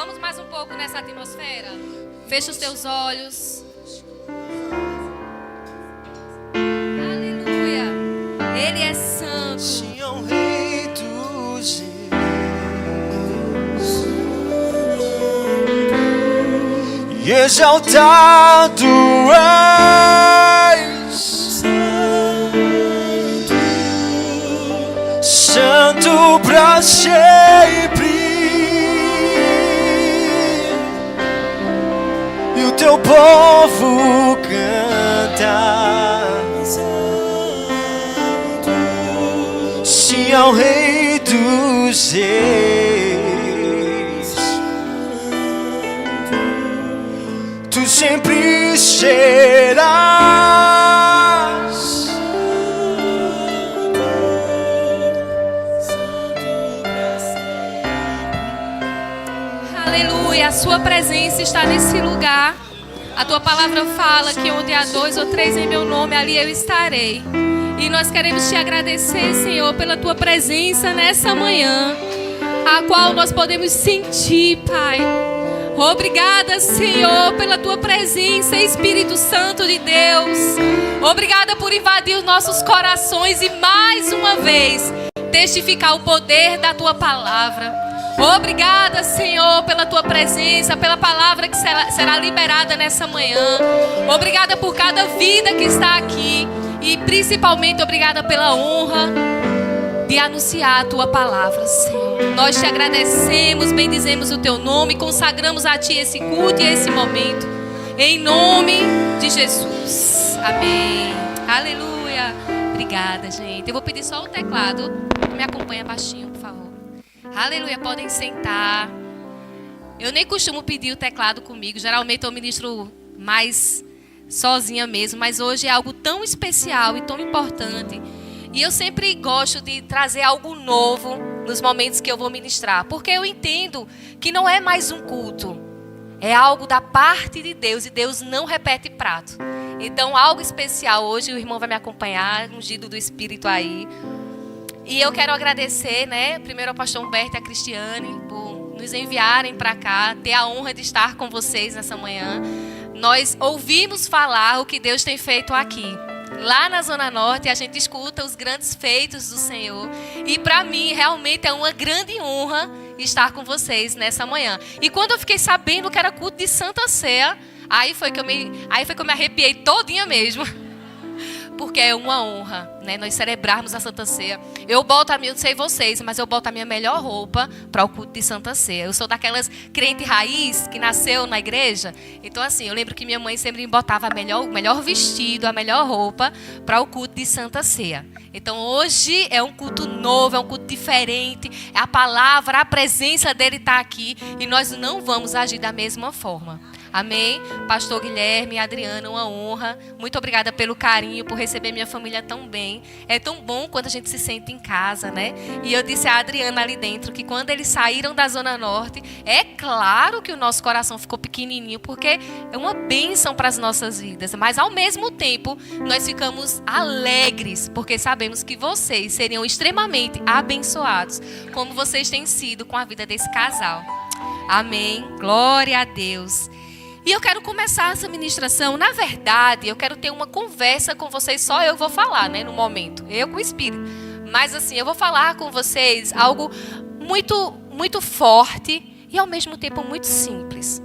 Vamos mais um pouco nessa atmosfera? Fecha os teus olhos. Aleluia. Ele é santo. Sim, é o Rei dos Reis. E exaltado és, santo pra sempre. E o teu povo canta. Sim, ao Rei dos Reis. Tu sempre serás. Aleluia, a sua presença está nesse lugar. A tua palavra fala que onde há 2 ou 3 em meu nome, ali eu estarei. E nós queremos te agradecer, Senhor, pela tua presença nessa manhã, a qual nós podemos sentir, Pai. Obrigada, Senhor, pela tua presença, Espírito Santo de Deus. Obrigada por invadir os nossos corações e mais uma vez testificar o poder da tua palavra. Obrigada, Senhor, pela tua presença, pela palavra que será liberada nessa manhã. Obrigada por cada vida que está aqui. E principalmente obrigada pela honra de anunciar a tua palavra, Senhor. Nós te agradecemos, bendizemos o teu nome, consagramos a ti esse culto e esse momento. Em nome de Jesus. Amém. Aleluia. Obrigada, gente. Eu vou pedir só o teclado. Me acompanha baixinho, por favor. Aleluia. Podem sentar. Eu nem costumo pedir o teclado comigo. Geralmente eu ministro mais sozinha mesmo, mas hoje é algo tão especial e tão importante. E eu sempre gosto de trazer algo novo nos momentos que eu vou ministrar, porque eu entendo que não é mais um culto, é algo da parte de Deus, e Deus não repete prato. Então, algo especial hoje, o irmão vai me acompanhar, ungido do Espírito aí. E eu quero agradecer, né, primeiro ao pastor Humberto e a Cristiane por nos enviarem para cá, ter a honra de estar com vocês nessa manhã. Nós ouvimos falar o que Deus tem feito aqui. Lá na Zona Norte, a gente escuta os grandes feitos do Senhor. E para mim, realmente é uma grande honra estar com vocês nessa manhã. E quando eu fiquei sabendo que era culto de Santa Ceia, aí foi que eu me arrepiei todinha mesmo. Porque é uma honra, né, nós celebrarmos a Santa Ceia. Eu boto a minha, não sei vocês, mas eu boto a minha melhor roupa para o culto de Santa Ceia. Eu sou daquelas crente raiz que nasceu na igreja. Então, assim, eu lembro que minha mãe sempre me botava o melhor vestido, a melhor roupa para o culto de Santa Ceia. Então, hoje é um culto novo, é um culto diferente. É a palavra, a presença dele está aqui e nós não vamos agir da mesma forma. Amém? Pastor Guilherme e Adriana, uma honra. Muito obrigada pelo carinho, por receber minha família tão bem. É tão bom quando a gente se sente em casa, né? E eu disse a Adriana ali dentro que quando eles saíram da Zona Norte, é claro que o nosso coração ficou pequenininho, porque é uma bênção para as nossas vidas. Mas ao mesmo tempo, nós ficamos alegres, porque sabemos que vocês seriam extremamente abençoados, como vocês têm sido com a vida desse casal. Amém? Glória a Deus. E eu quero começar essa ministração. Na verdade, eu quero ter uma conversa com vocês. Só eu vou falar, né, no momento. Eu com o Espírito. Mas assim, eu vou falar com vocês algo muito, muito forte e ao mesmo tempo muito simples.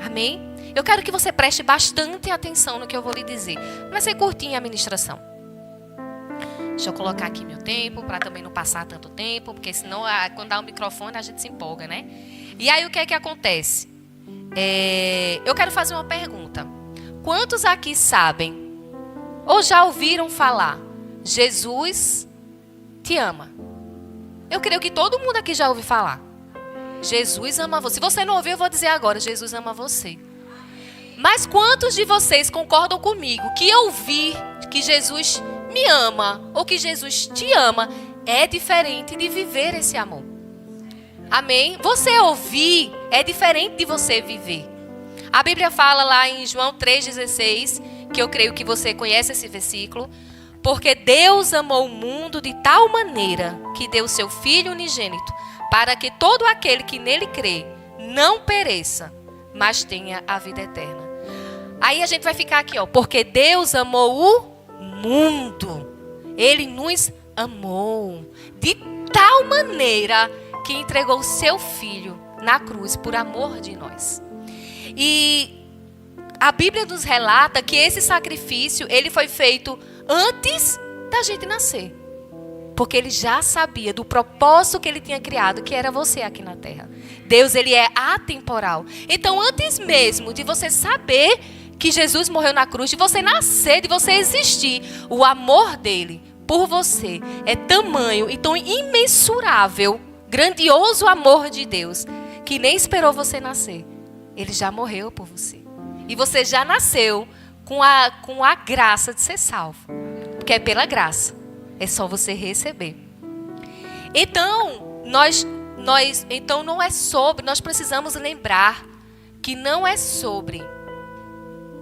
Amém? Eu quero que você preste bastante atenção no que eu vou lhe dizer. Vai ser curtinha a ministração. Deixa eu colocar aqui meu tempo, para também não passar tanto tempo, porque senão, quando dá o microfone, a gente se empolga, né? E aí, o que é que acontece? Eu quero fazer uma pergunta. Quantos aqui sabem ou já ouviram falar, Jesus te ama? Eu creio que todo mundo aqui já ouviu falar. Jesus ama você. Se você não ouviu, eu vou dizer agora, Jesus ama você. Mas quantos de vocês concordam comigo que ouvir que Jesus me ama ou que Jesus te ama é diferente de viver esse amor? Amém? Você ouvir é diferente de você viver. A Bíblia fala lá em João 3,16, que eu creio que você conhece esse versículo. Porque Deus amou o mundo de tal maneira que deu seu Filho unigênito, para que todo aquele que nele crê não pereça, mas tenha a vida eterna. Aí a gente vai ficar aqui, ó, porque Deus amou o mundo. Ele nos amou de tal maneira que entregou o seu Filho na cruz por amor de nós. E a Bíblia nos relata que esse sacrifício, ele foi feito antes da gente nascer. Porque ele já sabia do propósito que ele tinha criado, que era você aqui na terra. Deus, ele é atemporal. Então, antes mesmo de você saber que Jesus morreu na cruz, de você nascer, de você existir, o amor dele por você é tamanho e tão imensurável, grandioso amor de Deus, que nem esperou você nascer. Ele já morreu por você. E você já nasceu com a graça de ser salvo. Porque é pela graça. É só você receber. Então, então não é sobre, nós precisamos lembrar que não é sobre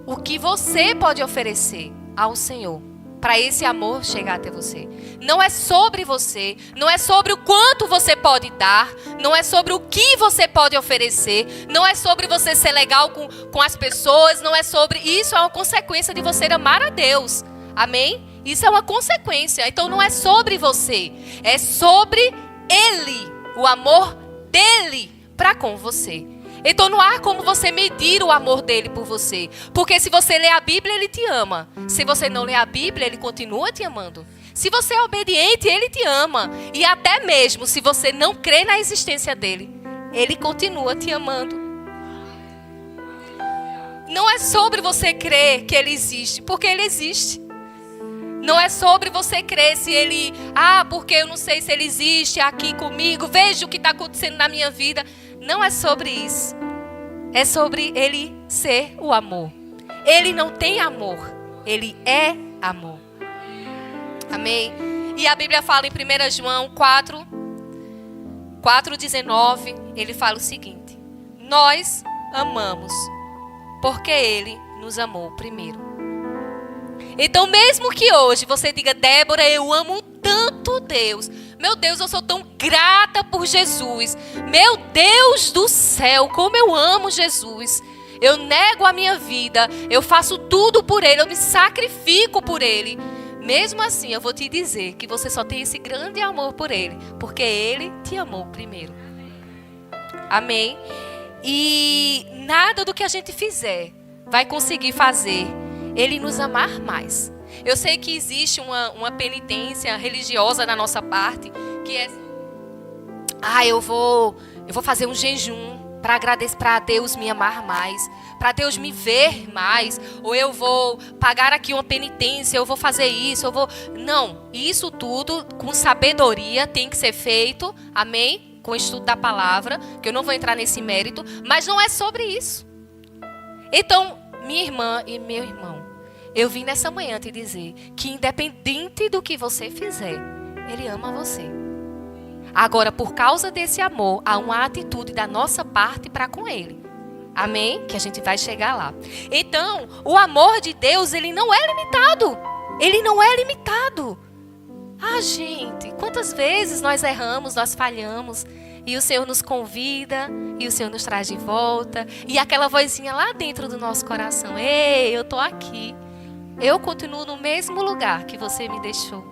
o que você pode oferecer ao Senhor para esse amor chegar até você. Não é sobre você, não é sobre o quanto você pode dar, não é sobre o que você pode oferecer, não é sobre você ser legal com as pessoas, não é sobre... Isso é uma consequência de você amar a Deus. Amém? Isso é uma consequência. Então não é sobre você, é sobre Ele, o amor dele para com você. Então não há como você medir o amor dele por você. Porque se você lê a Bíblia, ele te ama. Se você não lê a Bíblia, ele continua te amando. Se você é obediente, ele te ama. E até mesmo se você não crê na existência dele, ele continua te amando. Não é sobre você crer que ele existe, porque ele existe. Não é sobre você crer se ele... porque eu não sei se ele existe aqui comigo. Veja o que está acontecendo na minha vida. Não é sobre isso. É sobre ele ser o amor. Ele não tem amor. Ele é amor. Amém? E a Bíblia fala em 1 João 4:19. Ele fala o seguinte: nós amamos porque ele nos amou primeiro. Então, mesmo que hoje você diga: Débora, eu amo tanto Deus. Meu Deus, eu sou tão grata por Jesus. Meu Deus do céu, como eu amo Jesus. Eu nego a minha vida. Eu faço tudo por Ele. Eu me sacrifico por Ele. Mesmo assim, eu vou te dizer que você só tem esse grande amor por Ele, porque Ele te amou primeiro. Amém? E nada do que a gente fizer vai conseguir fazer Ele nos amar mais. Eu sei que existe uma penitência religiosa da nossa parte, que é... eu vou fazer um jejum para agradecer, para Deus me amar mais, para Deus me ver mais, ou eu vou pagar aqui uma penitência, eu vou fazer isso, Não, isso tudo com sabedoria tem que ser feito, amém? Com o estudo da palavra, que eu não vou entrar nesse mérito, mas não é sobre isso. Então, minha irmã e meu irmão, eu vim nessa manhã te dizer que independente do que você fizer, Ele ama você. Agora, por causa desse amor, há uma atitude da nossa parte para com Ele. Amém? Que a gente vai chegar lá. Então, o amor de Deus, ele não é limitado. Ele não é limitado. Gente, quantas vezes nós erramos, nós falhamos, e o Senhor nos convida, e o Senhor nos traz de volta, e aquela vozinha lá dentro do nosso coração: ei, eu estou aqui. Eu continuo no mesmo lugar que você me deixou.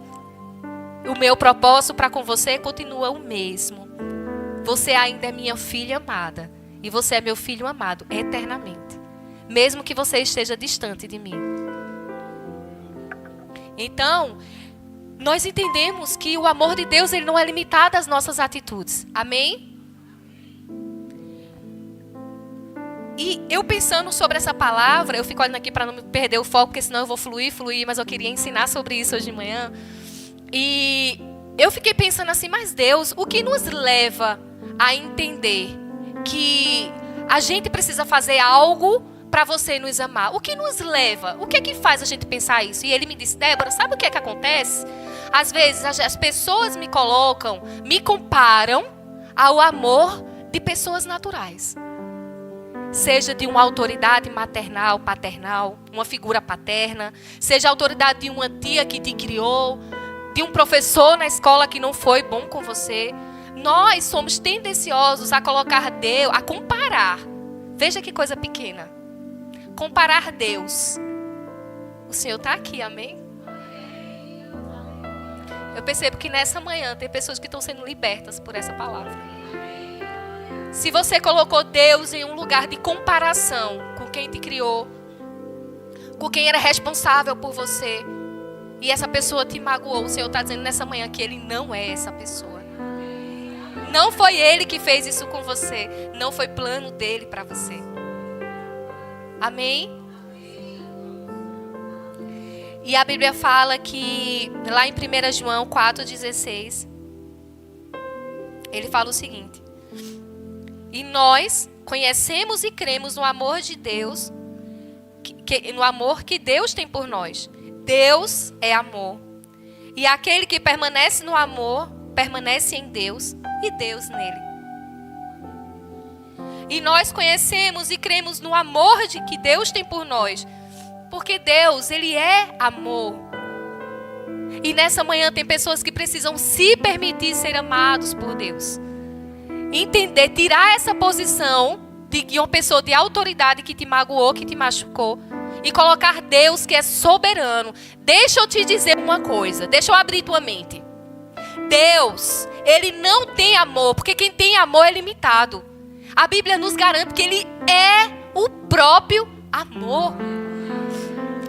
O meu propósito para com você continua o mesmo. Você ainda é minha filha amada. E você é meu filho amado eternamente. Mesmo que você esteja distante de mim. Então, nós entendemos que o amor de Deus, ele não é limitado às nossas atitudes. Amém? E eu pensando sobre essa palavra, eu fico olhando aqui para não perder o foco, porque senão eu vou fluir, mas eu queria ensinar sobre isso hoje de manhã. E eu fiquei pensando assim: mas Deus, o que nos leva a entender que a gente precisa fazer algo para você nos amar? O que nos leva? O que é que faz a gente pensar isso? E ele me disse: Débora, sabe o que é que acontece? Às vezes as pessoas me comparam ao amor de pessoas naturais. Seja de uma autoridade maternal, paternal, uma figura paterna, seja a autoridade de uma tia que te criou, de um professor na escola que não foi bom com você. Nós somos tendenciosos a colocar Deus, a comparar comparar, veja que coisa pequena, comparar Deus. O Senhor está aqui, amém? Eu percebo que nessa manhã tem pessoas que estão sendo libertas por essa palavra. Se você colocou Deus em um lugar de comparação com quem te criou, com quem era responsável por você, e essa pessoa te magoou, o Senhor está dizendo nessa manhã que Ele não é essa pessoa. Não foi Ele que fez isso com você. Não foi plano dele para você. Amém? E a Bíblia fala que lá em 1 João 4,16, ele fala o seguinte: e nós conhecemos e cremos no amor de Deus, no amor que Deus tem por nós. Deus é amor. E aquele que permanece no amor, permanece em Deus e Deus nele. E nós conhecemos e cremos no amor que Deus tem por nós. Porque Deus, Ele é amor. E nessa manhã tem pessoas que precisam se permitir ser amados por Deus. Entender, tirar essa posição de uma pessoa de autoridade que te magoou, que te machucou. E colocar Deus que é soberano. Deixa eu te dizer uma coisa. Deixa eu abrir tua mente. Deus, Ele não tem amor. Porque quem tem amor é limitado. A Bíblia nos garante que Ele é o próprio amor.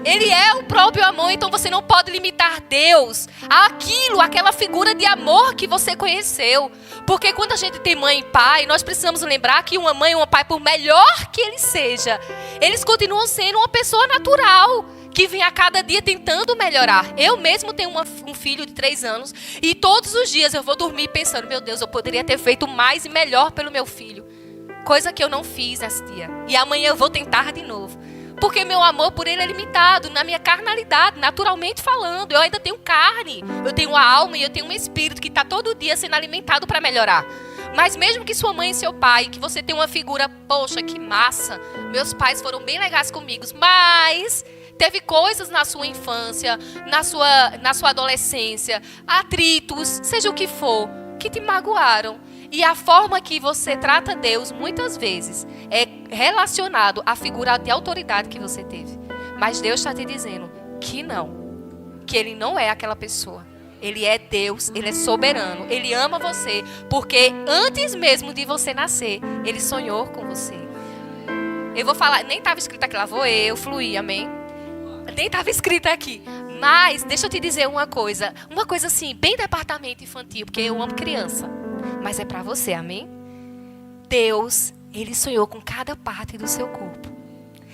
Ele é o próprio amor. Então você não pode limitar Deus àquilo, àquela figura de amor que você conheceu. Porque quando a gente tem mãe e pai, nós precisamos lembrar que uma mãe e um pai, por melhor que ele seja, eles continuam sendo uma pessoa natural, que vem a cada dia tentando melhorar. Eu mesmo tenho um filho de 3 anos, e todos os dias eu vou dormir pensando, meu Deus, eu poderia ter feito mais e melhor pelo meu filho. Coisa que eu não fiz nesse dia. E amanhã eu vou tentar de novo. Porque meu amor por ele é limitado, na minha carnalidade, naturalmente falando. Eu ainda tenho carne, eu tenho uma alma e eu tenho um espírito que está todo dia sendo alimentado para melhorar. Mas mesmo que sua mãe e seu pai, que você tem uma figura, poxa, que massa, meus pais foram bem legais comigo, mas teve coisas na sua infância, na sua adolescência, atritos, seja o que for, que te magoaram. E a forma que você trata Deus, muitas vezes, é relacionado à figura de autoridade que você teve. Mas Deus está te dizendo que não. Que Ele não é aquela pessoa. Ele é Deus, Ele é soberano. Ele ama você, porque antes mesmo de você nascer, Ele sonhou com você. Eu vou falar, nem estava escrito aqui, lá vou eu fluir, amém? Nem estava escrito aqui. Mas, deixa eu te dizer uma coisa assim, bem departamento infantil, porque eu amo criança. Mas é para você, amém? Deus, Ele sonhou com cada parte do seu corpo.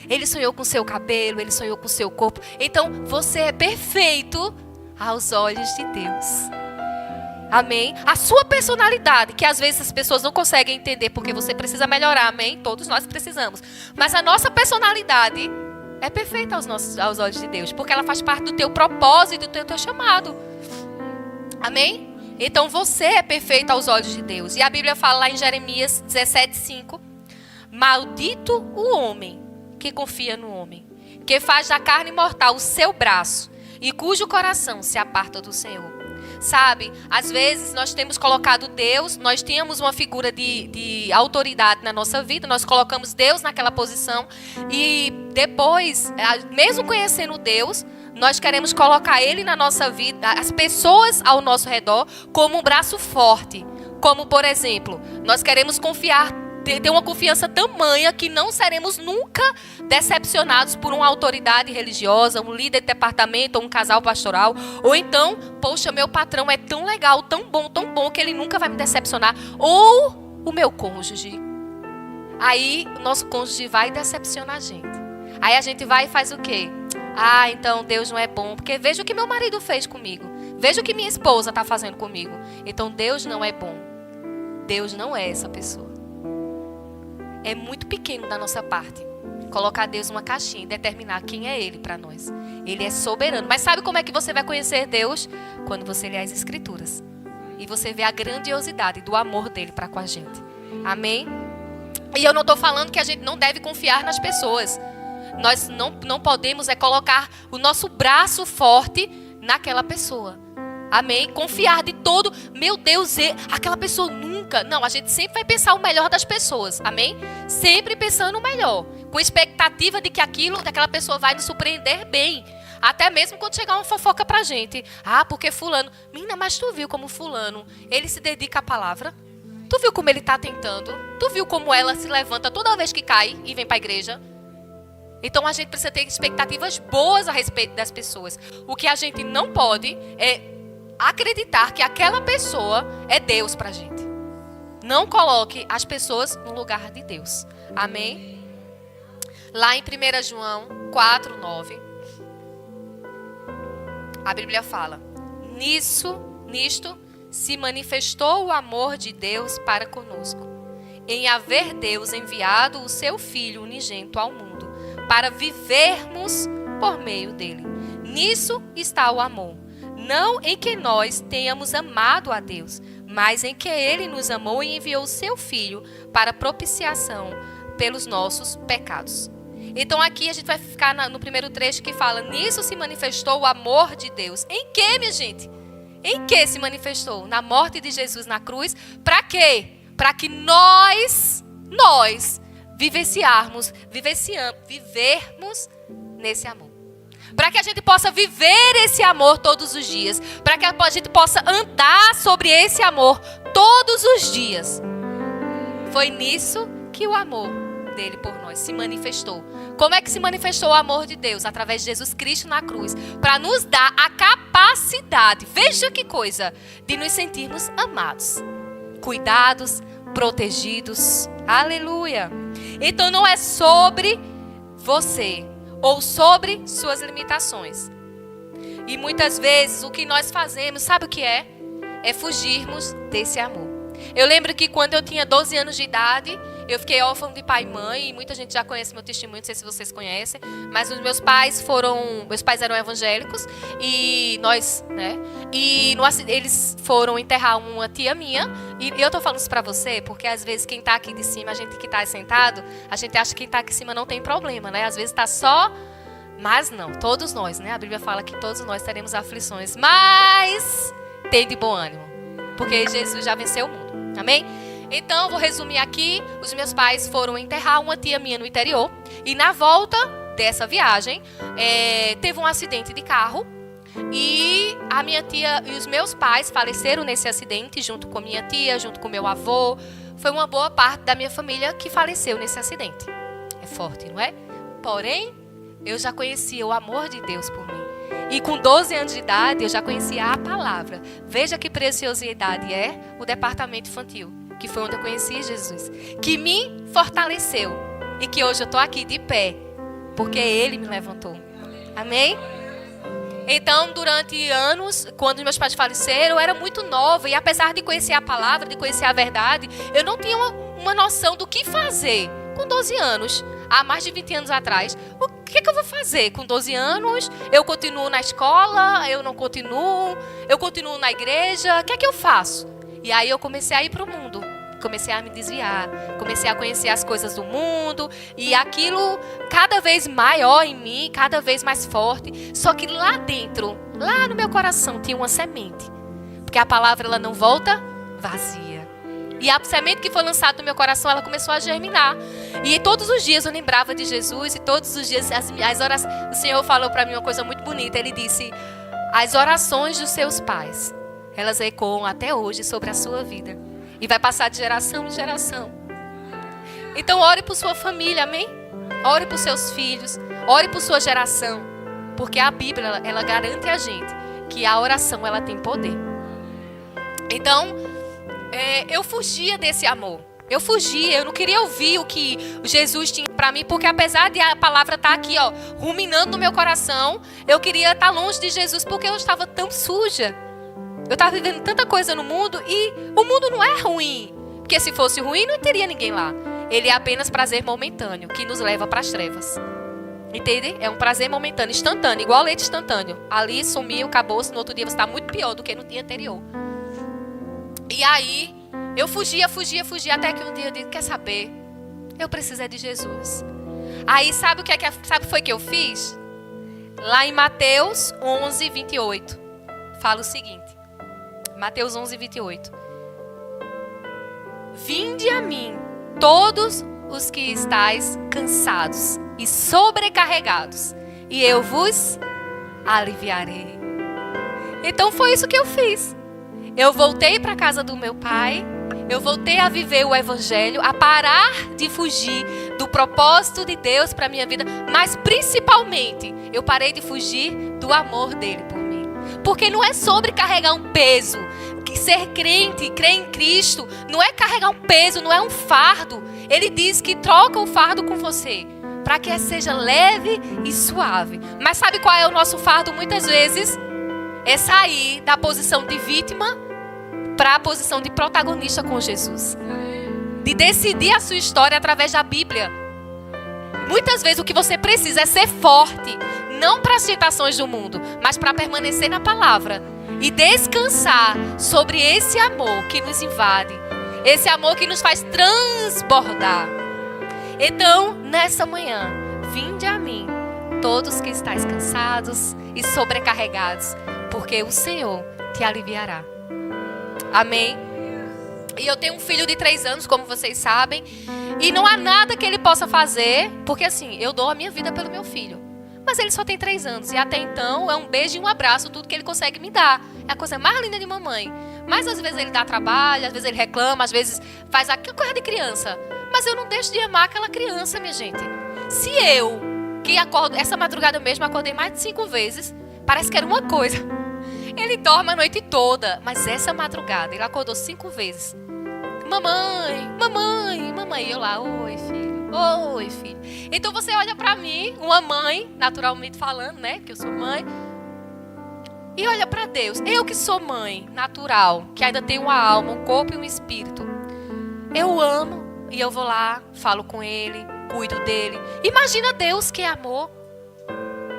Ele sonhou com o seu cabelo, Ele sonhou com o seu corpo. Então, você é perfeito aos olhos de Deus. Amém? A sua personalidade, que às vezes as pessoas não conseguem entender porque você precisa melhorar, amém? Todos nós precisamos. Mas a nossa personalidade é perfeita aos olhos de Deus, porque ela faz parte do teu propósito, do teu chamado. Amém? Então você é perfeito aos olhos de Deus. E a Bíblia fala lá em Jeremias 17:5: maldito o homem que confia no homem, que faz da carne mortal o seu braço, e cujo coração se aparta do Senhor. Sabe, às vezes nós temos colocado Deus, nós tínhamos uma figura de autoridade na nossa vida, nós colocamos Deus naquela posição, e depois, mesmo conhecendo Deus, nós queremos colocar Ele na nossa vida, as pessoas ao nosso redor, como um braço forte. Como, por exemplo, nós queremos ter uma confiança tamanha que não seremos nunca decepcionados por uma autoridade religiosa, um líder de departamento, ou um casal pastoral. Ou então, poxa, meu patrão é tão legal, tão bom, que ele nunca vai me decepcionar. Ou o meu cônjuge. Aí, o nosso cônjuge vai decepcionar a gente. Aí a gente vai e faz o quê? Ah, então Deus não é bom, porque veja o que meu marido fez comigo. Veja o que minha esposa está fazendo comigo. Então Deus não é bom. Deus não é essa pessoa. É muito pequeno da nossa parte colocar Deus numa caixinha e determinar quem é Ele para nós. Ele é soberano. Mas sabe como é que você vai conhecer Deus? Quando você lê as Escrituras. E você vê a grandiosidade do amor dele para com a gente. Amém? E eu não estou falando que a gente não deve confiar nas pessoas. Nós não podemos colocar o nosso braço forte naquela pessoa. Amém? Confiar de todo. Meu Deus, aquela pessoa nunca nunca. Não, a gente sempre vai pensar o melhor das pessoas. Amém? Sempre pensando o melhor. Com expectativa de que daquela pessoa vai nos surpreender bem. Até mesmo quando chegar uma fofoca pra gente. Ah, porque fulano... Menina, mas tu viu como fulano, ele se dedica à palavra? Tu viu como ele está tentando? Tu viu como ela se levanta toda vez que cai e vem para a igreja? Então a gente precisa ter expectativas boas a respeito das pessoas. O que a gente não pode é acreditar que aquela pessoa é Deus para a gente. Não coloque as pessoas no lugar de Deus. Amém? Lá em 1 João 4:9, a Bíblia fala: Nisto se manifestou o amor de Deus para conosco, em haver Deus enviado o seu Filho unigênito ao mundo, para vivermos por meio dele. Nisso está o amor, não em que nós tenhamos amado a Deus, mas em que ele nos amou e enviou o seu Filho para propiciação pelos nossos pecados. Então aqui a gente vai ficar no primeiro trecho que fala: nisso se manifestou o amor de Deus. Em que, minha gente? Em que se manifestou? Na morte de Jesus na cruz. Para quê? Para que nós vivermos nesse amor. Para que a gente possa viver esse amor todos os dias. Para que a gente possa andar sobre esse amor todos os dias. Foi nisso que o amor dele por nós se manifestou. Como é que se manifestou o amor de Deus? Através de Jesus Cristo na cruz, para nos dar a capacidade, veja que coisa, de nos sentirmos amados, cuidados, protegidos. Aleluia! Então não é sobre você ou sobre suas limitações. E muitas vezes o que nós fazemos, sabe o que é? É fugirmos desse amor. Eu lembro que quando eu tinha 12 anos de idade, eu fiquei órfã de pai e mãe, e muita gente já conhece meu testemunho, não sei se vocês conhecem, mas os meus pais eram evangélicos, e eles foram enterrar uma tia minha, e eu tô falando isso pra você, porque às vezes quem tá aqui de cima, a gente que tá sentado, a gente acha que quem tá aqui em cima não tem problema, né? Às vezes tá só, mas não, todos nós, né? A Bíblia fala que todos nós teremos aflições, mas tem de bom ânimo, porque Jesus já venceu o mundo, amém? Então, vou resumir aqui. Os meus pais foram enterrar uma tia minha no interior. E na volta dessa viagem, teve um acidente de carro. E a minha tia e os meus pais faleceram nesse acidente, junto com a minha tia, junto com meu avô. Foi uma boa parte da minha família que faleceu nesse acidente. É forte, não é? Porém, eu já conhecia o amor de Deus por mim. E com 12 anos de idade, eu já conhecia a palavra. Veja que preciosidade é o departamento infantil, que foi onde eu conheci Jesus, que me fortaleceu e que hoje eu estou aqui de pé, porque Ele me levantou. Amém? Então, durante anos, quando meus pais faleceram, eu era muito nova e apesar de conhecer a palavra, de conhecer a verdade, eu não tinha uma noção do que fazer com 12 anos, há mais de 20 anos atrás. O que eu vou fazer com 12 anos? Eu continuo na escola? Eu não continuo? Eu continuo na igreja? O que é que eu faço? E aí eu comecei a ir para o mundo. Comecei a me desviar, comecei a conhecer as coisas do mundo e aquilo cada vez maior em mim, cada vez mais forte. Só que lá dentro, lá no meu coração tinha uma semente, porque a palavra ela não volta vazia. E a semente que foi lançada no meu coração, ela começou a germinar. E todos os dias eu lembrava de Jesus e todos os dias as orações. O Senhor falou para mim uma coisa muito bonita. Ele disse: as orações dos seus pais, elas ecoam até hoje sobre a sua vida. E vai passar de geração em geração. Então ore por sua família, amém? Ore por seus filhos, ore por sua geração. Porque a Bíblia, ela garante a gente que a oração, ela tem poder. Então, eu fugia desse amor. Eu fugia, eu não queria ouvir o que Jesus tinha para mim. Porque apesar de a palavra estar aqui, ruminando no meu coração, eu queria estar longe de Jesus porque eu estava tão suja. Eu estava vivendo tanta coisa no mundo e o mundo não é ruim. Porque se fosse ruim, não teria ninguém lá. Ele é apenas prazer momentâneo, que nos leva para as trevas. Entende? É um prazer momentâneo, instantâneo, igual leite instantâneo. Ali sumiu, acabou-se, no outro dia você está muito pior do que no dia anterior. E aí, eu fugia, até que um dia eu disse: quer saber? Eu preciso de Jesus. Aí, sabe o que foi que eu fiz? Lá em Mateus 11, 28, fala o seguinte. Mateus 11, 28. Vinde a mim, todos os que estáis cansados e sobrecarregados, e eu vos aliviarei. Então foi isso que eu fiz. Eu voltei para a casa do meu pai, eu voltei a viver o evangelho, a parar de fugir do propósito de Deus para a minha vida, mas principalmente eu parei de fugir do amor dele por mim. Porque não é sobre carregar um peso. Que ser crente, crer em Cristo, não é carregar um peso, não é um fardo. Ele diz que troca o fardo com você, para que seja leve e suave. Mas sabe qual é o nosso fardo muitas vezes? É sair da posição de vítima para a posição de protagonista com Jesus. De decidir a sua história através da Bíblia. Muitas vezes o que você precisa é ser forte, não para as tentações do mundo, mas para permanecer na palavra e descansar sobre esse amor que nos invade, esse amor que nos faz transbordar. Então, nessa manhã, vinde a mim, todos que estáis cansados e sobrecarregados, porque o Senhor te aliviará. Amém? E eu tenho um filho de 3 anos, como vocês sabem, e não há nada que ele possa fazer, porque assim, eu dou a minha vida pelo meu filho. Mas ele só tem 3 anos, e até então é um beijo e um abraço, tudo que ele consegue me dar. É a coisa mais linda de mamãe. Mas às vezes ele dá trabalho, às vezes ele reclama, às vezes faz aquilo coisa de criança. Mas eu não deixo de amar aquela criança, minha gente. Se eu, que acordo, essa madrugada mesmo, acordei mais de 5 vezes, parece que era uma coisa. Ele dorme a noite toda, mas essa madrugada ele acordou 5 vezes. Mamãe, mamãe, mamãe. E eu lá, oi filho, oi filho. Então você olha pra mim, uma mãe, naturalmente falando, né, que eu sou mãe. E olha pra Deus, eu que sou mãe, natural, que ainda tenho uma alma, um corpo e um espírito. Eu amo e eu vou lá, falo com ele, cuido dele. Imagina Deus que é amor.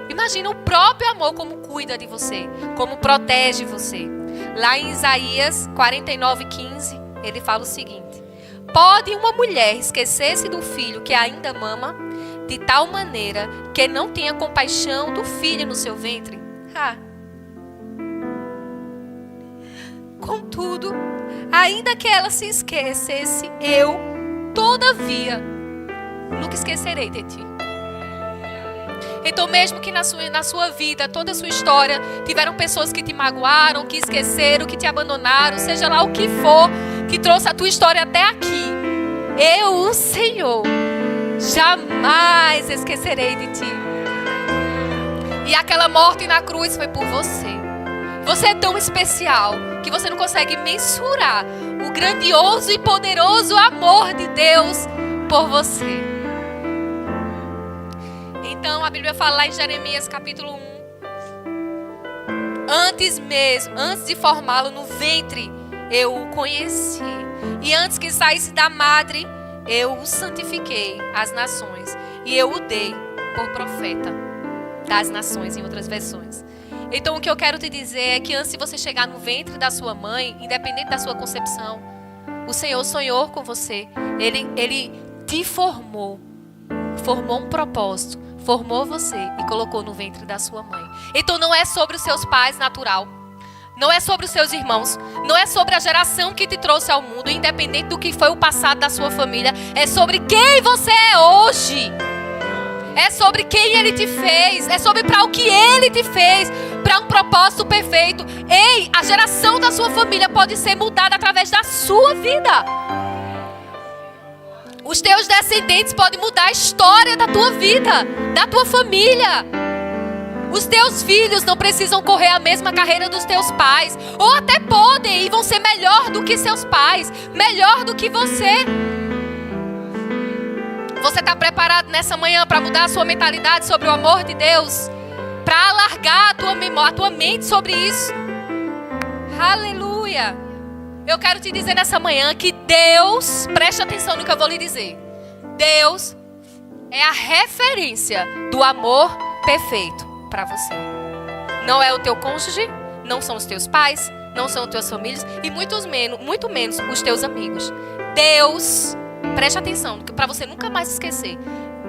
Imagina o próprio amor como cuida de você, como protege você. Lá em Isaías 49:15, ele fala o seguinte: pode uma mulher esquecer-se do filho que ainda mama, de tal maneira que não tenha compaixão do filho no seu ventre? Contudo, ainda que ela se esquecesse, eu, todavia, nunca esquecerei de ti. Então, mesmo que na sua vida, toda a sua história, tiveram pessoas que te magoaram, que esqueceram, que te abandonaram, seja lá o que for, que trouxe a tua história até aqui, eu, o Senhor, jamais esquecerei de ti. E aquela morte na cruz foi por você. Você é tão especial que você não consegue mensurar o grandioso e poderoso amor de Deus por você. Então a Bíblia fala lá em Jeremias capítulo 1. Antes de formá-lo no ventre, eu o conheci. E antes que saísse da madre, eu o santifiquei às nações. E eu o dei por profeta das nações, em outras versões. Então o que eu quero te dizer é que antes de você chegar no ventre da sua mãe, independente da sua concepção, o Senhor sonhou com você. Ele te formou um propósito, formou você e colocou no ventre da sua mãe. Então não é sobre os seus pais natural, não é sobre os seus irmãos, não é sobre a geração que te trouxe ao mundo, independente do que foi o passado da sua família. É sobre quem você é hoje. É sobre quem Ele te fez. É sobre para o que Ele te fez, para um propósito perfeito. Ei, a geração da sua família pode ser mudada através da sua vida. Os teus descendentes podem mudar a história da tua vida, da tua família. Os teus filhos não precisam correr a mesma carreira dos teus pais. Ou até podem e vão ser melhor do que seus pais, melhor do que você. Você está preparado nessa manhã para mudar a sua mentalidade sobre o amor de Deus? Para alargar a tua mente sobre isso? Aleluia! Eu quero te dizer nessa manhã que Deus, preste atenção no que eu vou lhe dizer. Deus é a referência do amor perfeito para você. Não é o teu cônjuge, não são os teus pais, não são as tuas famílias e muito menos os teus amigos. Deus, preste atenção, para você nunca mais esquecer.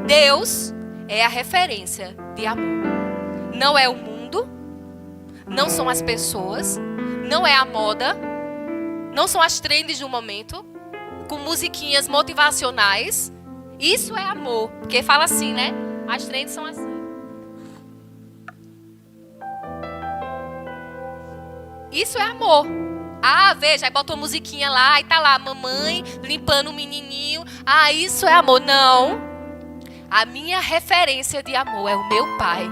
Deus é a referência de amor. Não é o mundo, não são as pessoas, não é a moda, não são as trends do momento. com musiquinhas motivacionais. Isso é amor. Porque fala assim, né? As trends são assim. Isso é amor. Ah, veja, aí bota uma musiquinha lá e tá lá a mamãe limpando o menininho. Ah, isso é amor. Não. A minha referência de amor é o meu pai,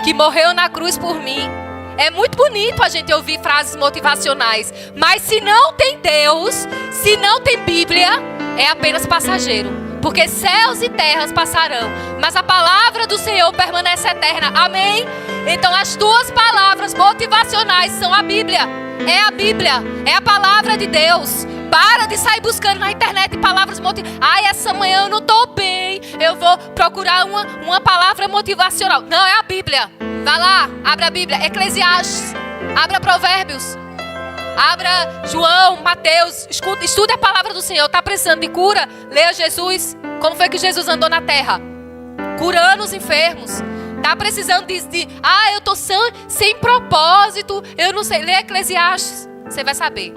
que morreu na cruz por mim. É muito bonito a gente ouvir frases motivacionais, mas se não tem Deus, se não tem Bíblia, é apenas passageiro. Porque céus e terras passarão, mas a palavra do Senhor permanece eterna. Amém? Então as tuas palavras motivacionais são a Bíblia. É a Bíblia, é a palavra de Deus. Para de sair buscando na internet palavras motivacionais. Ai, essa manhã eu não estou bem, eu vou procurar uma palavra motivacional. Não, é a Bíblia. Vai lá, abra a Bíblia. Eclesiastes, abra Provérbios, abra João, Mateus. Estude a palavra do Senhor. Está precisando de cura? Leia Jesus. Como foi que Jesus andou na terra? Curando os enfermos. Está precisando eu estou sem propósito, eu não sei. Leia Eclesiastes, você vai saber.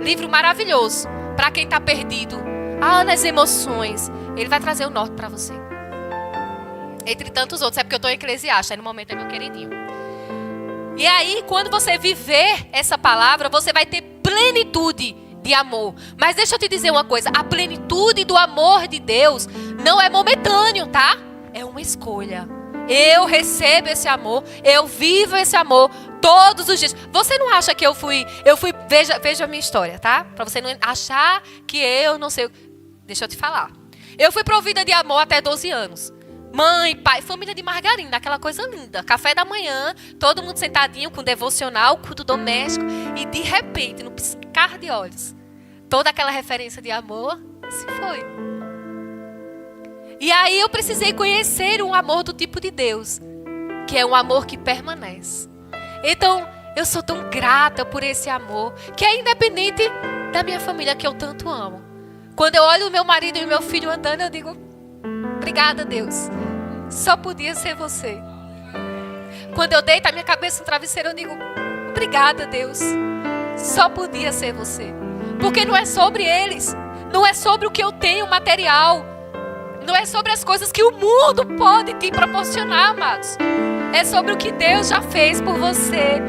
Livro maravilhoso para quem está perdido. Nas emoções. Ele vai trazer o norte para você. Entre tantos outros. É porque eu estou em Eclesiastes. Aí no momento é meu queridinho. E aí, quando você viver essa palavra, você vai ter plenitude de amor. Mas deixa eu te dizer uma coisa. A plenitude do amor de Deus não é momentâneo, tá? É uma escolha. Eu recebo esse amor. Eu vivo esse amor todos os dias. Você não acha que eu fui... Veja a minha história, tá? Para você não achar que eu não sei... Deixa eu te falar. Eu fui provida de amor até 12 anos. Mãe, pai, família de margarina, aquela coisa linda. Café da manhã, todo mundo sentadinho com devocional, culto doméstico. E de repente, no piscar de olhos, toda aquela referência de amor se foi. E aí eu precisei conhecer um amor do tipo de Deus, que é um amor que permanece. Então, eu sou tão grata por esse amor, que é independente da minha família, que eu tanto amo. Quando eu olho o meu marido e o meu filho andando, eu digo, obrigada, Deus. Só podia ser você. Quando eu deito a minha cabeça no travesseiro, eu digo, obrigada, Deus. Só podia ser você. Porque não é sobre eles. Não é sobre o que eu tenho material. Não é sobre as coisas que o mundo pode te proporcionar, amados. É sobre o que Deus já fez por você.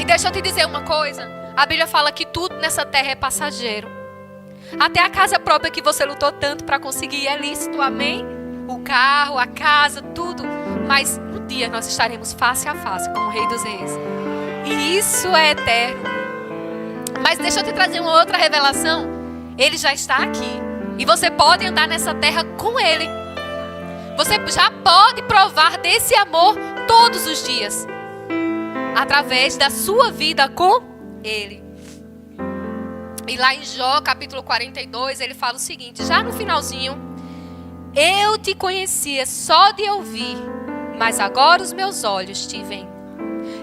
E deixa eu te dizer uma coisa. A Bíblia fala que tudo nessa terra é passageiro. Até a casa própria que você lutou tanto para conseguir é lícito, amém? O carro, a casa, tudo. Mas um dia nós estaremos face a face com o Rei dos Reis. E isso é eterno. Mas deixa eu te trazer uma outra revelação. Ele já está aqui. E você pode andar nessa terra com Ele. Você já pode provar desse amor todos os dias. Através da sua vida com Ele. E lá em Jó, capítulo 42, ele fala o seguinte, já no finalzinho. Eu te conhecia só de ouvir, mas agora os meus olhos te veem.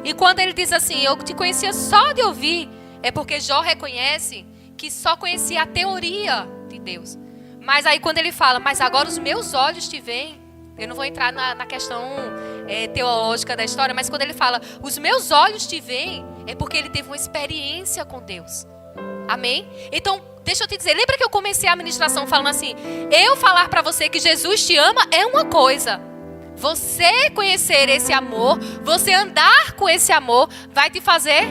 E quando ele diz assim, eu te conhecia só de ouvir, é porque Jó reconhece que só conhecia a teoria de Deus. Mas aí quando ele fala, mas agora os meus olhos te veem, eu não vou entrar na questão teológica da história, mas quando ele fala, os meus olhos te veem, é porque ele teve uma experiência com Deus. Amém? Então, deixa eu te dizer, lembra que eu comecei a ministração falando assim, eu falar para você que Jesus te ama é uma coisa. Você conhecer esse amor, você andar com esse amor, vai te fazer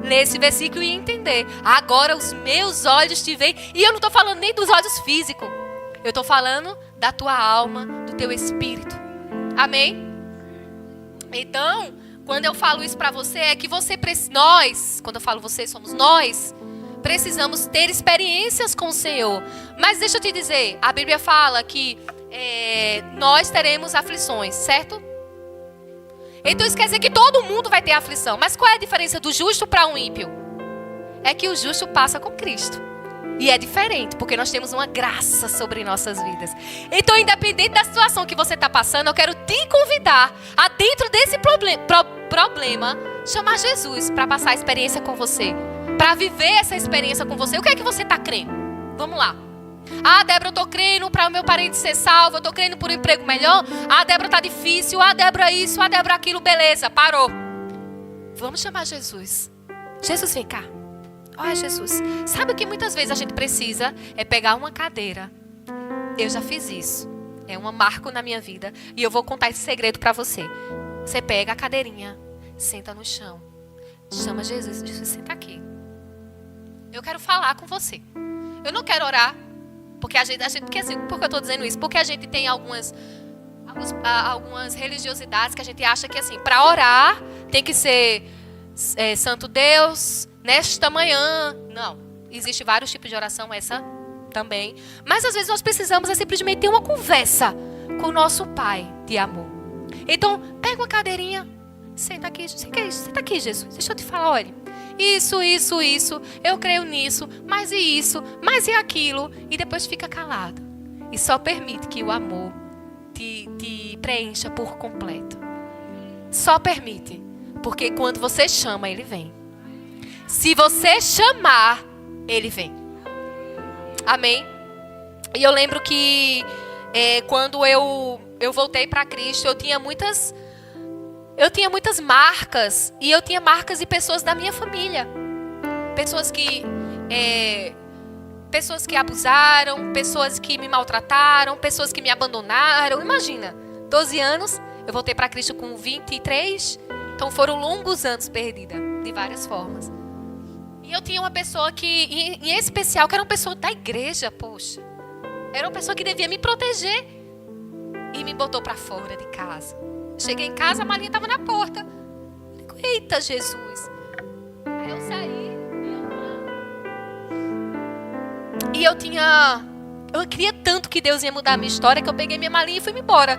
ler esse versículo e entender. Agora os meus olhos te veem. E eu não estou falando nem dos olhos físicos. Eu estou falando da tua alma, do teu espírito. Amém? Então, quando eu falo isso para você, é que nós, quando eu falo você, somos nós, precisamos ter experiências com o Senhor. Mas deixa eu te dizer, a Bíblia fala que nós teremos aflições, certo? Então isso quer dizer que todo mundo vai ter aflição. Mas qual é a diferença do justo para um ímpio? É que o justo passa com Cristo. E é diferente, porque nós temos uma graça sobre nossas vidas. Então, independente da situação que você está passando, eu quero te convidar a, dentro desse problema, chamar Jesus para passar a experiência com você. Para viver essa experiência com você. O que é que você está crendo? Vamos lá. Ah, Débora, eu estou crendo para o meu parente ser salvo. Eu estou crendo por um emprego melhor. Ah, Débora, está difícil. Ah, Débora, isso. Ah, Débora, aquilo. Beleza, parou. Vamos chamar Jesus. Jesus, vem cá. Ai, Jesus. Sabe o que muitas vezes a gente precisa? É pegar uma cadeira. Eu já fiz isso. É um marco na minha vida. E eu vou contar esse segredo para você. Você pega a cadeirinha, senta no chão. Chama Jesus. Jesus, senta aqui. Eu quero falar com você. Eu não quero orar. Porque por que eu estou dizendo isso? Porque a gente tem algumas religiosidades que a gente acha que assim, para orar tem que ser Santo Deus, nesta manhã. Não, existe vários tipos de oração, essa também. Mas às vezes nós precisamos simplesmente ter uma conversa com o nosso Pai de amor. Então, pega uma cadeirinha, senta aqui, senta aqui, Jesus. Deixa eu te falar, olha, isso, eu creio nisso, mas e aquilo, e depois fica calado. E só permite que o amor te preencha por completo. Só permite. Porque quando você chama, ele vem. Se você chamar, ele vem. Amém? E eu lembro que quando eu voltei para Cristo, eu tinha muitas marcas. E eu tinha marcas de pessoas da minha família. Pessoas que abusaram, pessoas que me maltrataram, pessoas que me abandonaram. Imagina, 12 anos, eu voltei para Cristo com 23. Então foram longos anos perdida, de várias formas. E eu tinha uma pessoa em especial, que era uma pessoa da igreja, poxa. Era uma pessoa que devia me proteger. E me botou para fora de casa. Cheguei em casa, a malinha estava na porta. Eu digo, eita, Jesus. Aí eu saí. E eu queria tanto que Deus ia mudar a minha história, que eu peguei minha malinha e fui embora.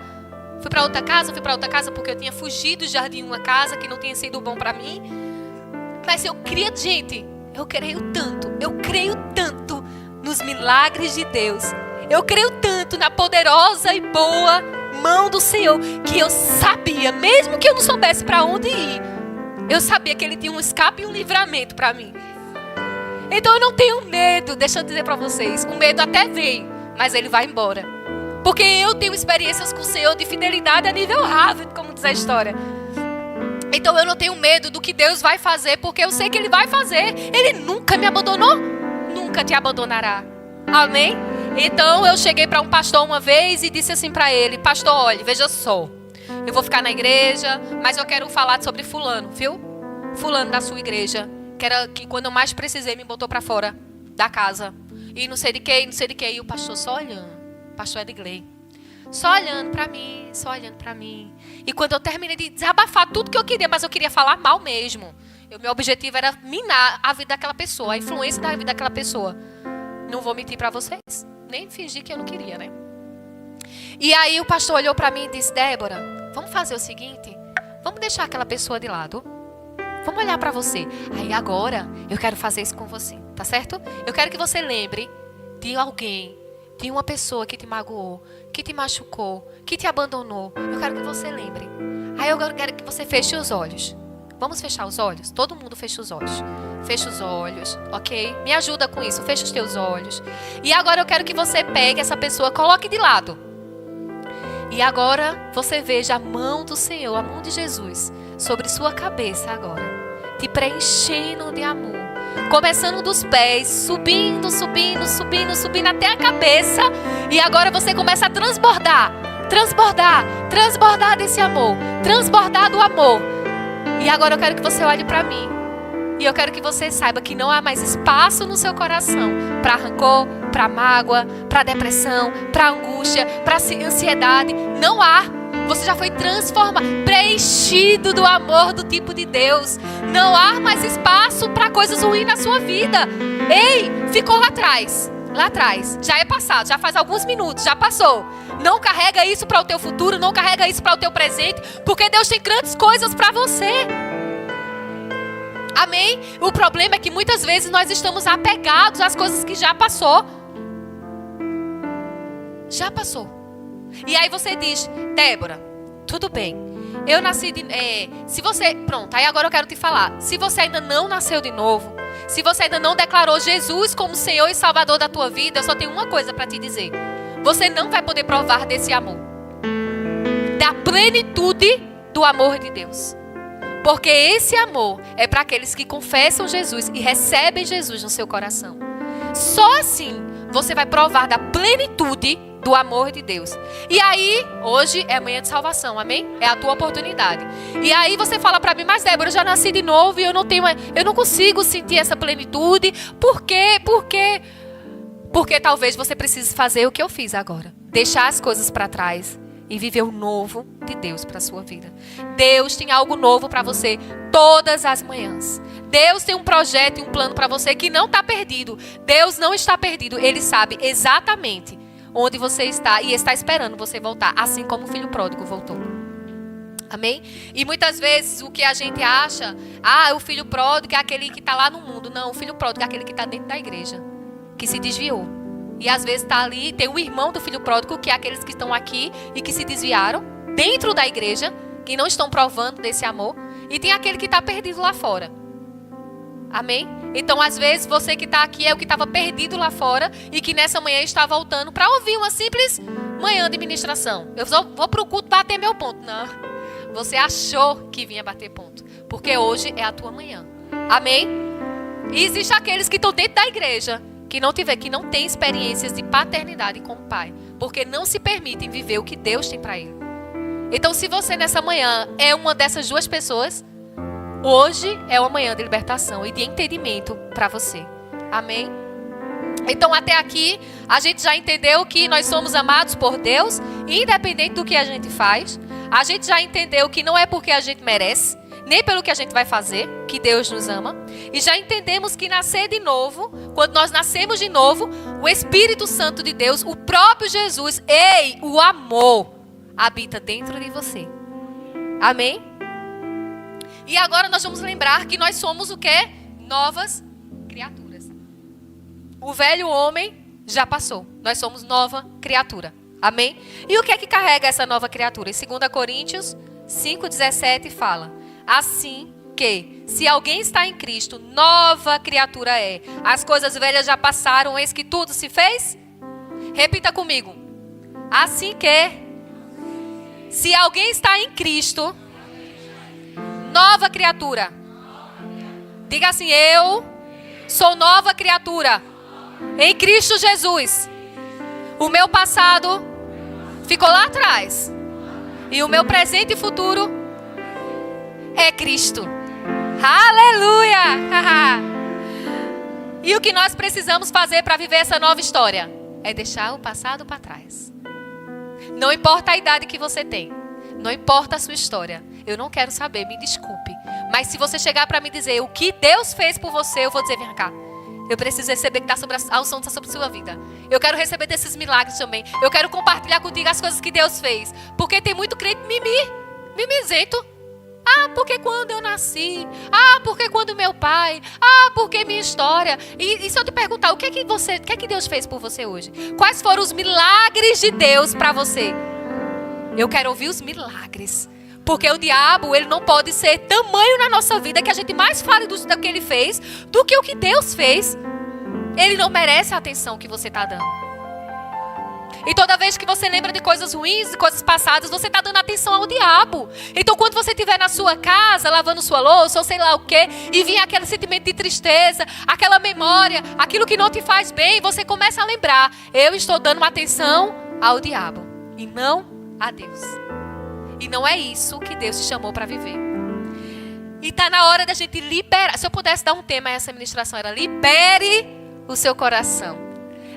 Fui para outra casa porque eu tinha fugido de jardim uma casa que não tinha sido bom para mim. Mas eu creio tanto nos milagres de Deus. Eu creio tanto na poderosa e boa mão do Senhor, que eu sabia, mesmo que eu não soubesse para onde ir, eu sabia que Ele tinha um escape e um livramento para mim. Então eu não tenho medo, deixa eu dizer para vocês, o medo até vem, mas ele vai embora. Porque eu tenho experiências com o Senhor de fidelidade a nível Harvard, como diz a história. Então eu não tenho medo do que Deus vai fazer, porque eu sei que Ele vai fazer. Ele nunca me abandonou, nunca te abandonará. Amém? Então eu cheguei para um pastor uma vez e disse assim para ele: pastor, olha, veja só, eu vou ficar na igreja, mas eu quero falar sobre fulano, viu? Fulano da sua igreja, que quando eu mais precisei me botou para fora da casa. E não sei de que. E o pastor só olhando. Pastor Edgley. Só olhando para mim. E quando eu terminei de desabafar tudo que eu queria, mas eu queria falar mal mesmo. Meu objetivo era minar a vida daquela pessoa, a influência da vida daquela pessoa. Não vou mentir para vocês. Nem fingir que eu não queria, né? E aí o pastor olhou para mim e disse: Débora, vamos fazer o seguinte. Vamos deixar aquela pessoa de lado. Vamos olhar para você. Aí agora eu quero fazer isso com você, tá certo? Eu quero que você lembre de alguém, de uma pessoa que te magoou, que te machucou, que te abandonou. Eu quero que você lembre. Aí eu quero que você feche os olhos. Vamos fechar os olhos? Todo mundo fecha os olhos. Fecha os olhos, ok? Me ajuda com isso. Fecha os teus olhos. E agora eu quero que você pegue essa pessoa, coloque de lado. E agora você veja a mão do Senhor, a mão de Jesus, sobre sua cabeça agora, te preenchendo de amor. Começando dos pés, subindo até a cabeça. E agora você começa a transbordar desse amor, transbordar do amor. E agora eu quero que você olhe para mim. E eu quero que você saiba que não há mais espaço no seu coração para rancor, para mágoa, para depressão, para angústia, para ansiedade. Não há. Você já foi transformado, preenchido do amor do tipo de Deus. Não há mais espaço para coisas ruins na sua vida. Ei, ficou lá atrás. Lá atrás. Já é passado, já faz alguns minutos, já passou. Não carrega isso para o teu futuro, não carrega isso para o teu presente, porque Deus tem grandes coisas para você. Amém? O problema é que muitas vezes nós estamos apegados às coisas que já passou. Já passou. E aí você diz: Débora, tudo bem. Eu nasci se você... Pronto, aí agora eu quero te falar. Se você ainda não nasceu de novo, se você ainda não declarou Jesus como Senhor e Salvador da tua vida, eu só tenho uma coisa para te dizer. Você não vai poder provar desse amor. Da plenitude do amor de Deus. Porque esse amor é para aqueles que confessam Jesus e recebem Jesus no seu coração. Só assim você vai provar da plenitude do amor de Deus. E aí, hoje é manhã de salvação, amém? É a tua oportunidade. E aí você fala para mim, mas Débora, eu já nasci de novo e eu não consigo sentir essa plenitude. Por quê? Porque talvez você precise fazer o que eu fiz agora. Deixar as coisas para trás e viver o novo de Deus para a sua vida. Deus tem algo novo para você todas as manhãs. Deus tem um projeto e um plano para você que não está perdido. Deus não está perdido. Ele sabe exatamente onde você está e está esperando você voltar, assim como o filho pródigo voltou. Amém? E muitas vezes o que a gente acha, o filho pródigo é aquele que está lá no mundo. Não, o filho pródigo é aquele que está dentro da igreja, que se desviou. E às vezes está ali, tem o irmão do filho pródigo, que é aqueles que estão aqui e que se desviaram dentro da igreja, que não estão provando desse amor. E tem aquele que está perdido lá fora. Amém? Então às vezes você que está aqui é o que estava perdido lá fora e que nessa manhã está voltando para ouvir uma simples manhã de ministração. Eu só vou para o culto bater meu ponto. Não, você achou que vinha bater ponto, porque hoje é a tua manhã. Amém? E existem aqueles que estão dentro da igreja que não têm experiências de paternidade com o pai, porque não se permitem viver o que Deus tem para ele. Então se você nessa manhã é uma dessas duas pessoas, hoje é uma manhã de libertação e de entendimento para você. Amém? Então até aqui a gente já entendeu que nós somos amados por Deus, independente do que a gente faz. A gente já entendeu que não é porque a gente merece, nem pelo que a gente vai fazer, que Deus nos ama. E já entendemos que nascer de novo, quando nós nascemos de novo, o Espírito Santo de Deus, o próprio Jesus, o amor, habita dentro de você. Amém? E agora nós vamos lembrar que nós somos o quê? Novas criaturas. O velho homem já passou. Nós somos nova criatura. Amém? E o que é que carrega essa nova criatura? Em 2 Coríntios 5,17 fala: assim que, se alguém está em Cristo, nova criatura é. As coisas velhas já passaram, eis que tudo se fez? Repita comigo. Assim que, se alguém está em Cristo, nova criatura. Diga assim: eu sou nova criatura em Cristo Jesus. O meu passado ficou lá atrás e o meu presente e futuro é Cristo. Aleluia! E o que nós precisamos fazer para viver essa nova história é deixar o passado para trás. Não importa a idade que você tem, não importa a sua história, eu não quero saber, me desculpe. Mas se você chegar para me dizer o que Deus fez por você, eu vou dizer: vem cá, eu preciso receber que a unção está sobre a sua vida. Eu quero receber desses milagres também. Eu quero compartilhar contigo as coisas que Deus fez. Porque tem muito crente mimizento. Porque quando eu nasci. Porque quando meu pai. Porque minha história. E se eu te perguntar, o que é que Deus fez por você hoje? Quais foram os milagres de Deus para você? Eu quero ouvir os milagres. Porque o diabo, ele não pode ser tamanho na nossa vida que a gente mais fale do que ele fez do que o que Deus fez. Ele não merece a atenção que você está dando. E toda vez que você lembra de coisas ruins, de coisas passadas, você está dando atenção ao diabo. Então quando você estiver na sua casa, lavando sua louça, ou sei lá o quê, e vir aquele sentimento de tristeza, aquela memória, aquilo que não te faz bem, você começa a lembrar: eu estou dando atenção ao diabo e não a Deus. E não é isso que Deus te chamou para viver. E está na hora da gente liberar. Se eu pudesse dar um tema a essa ministração, era: libere o seu coração.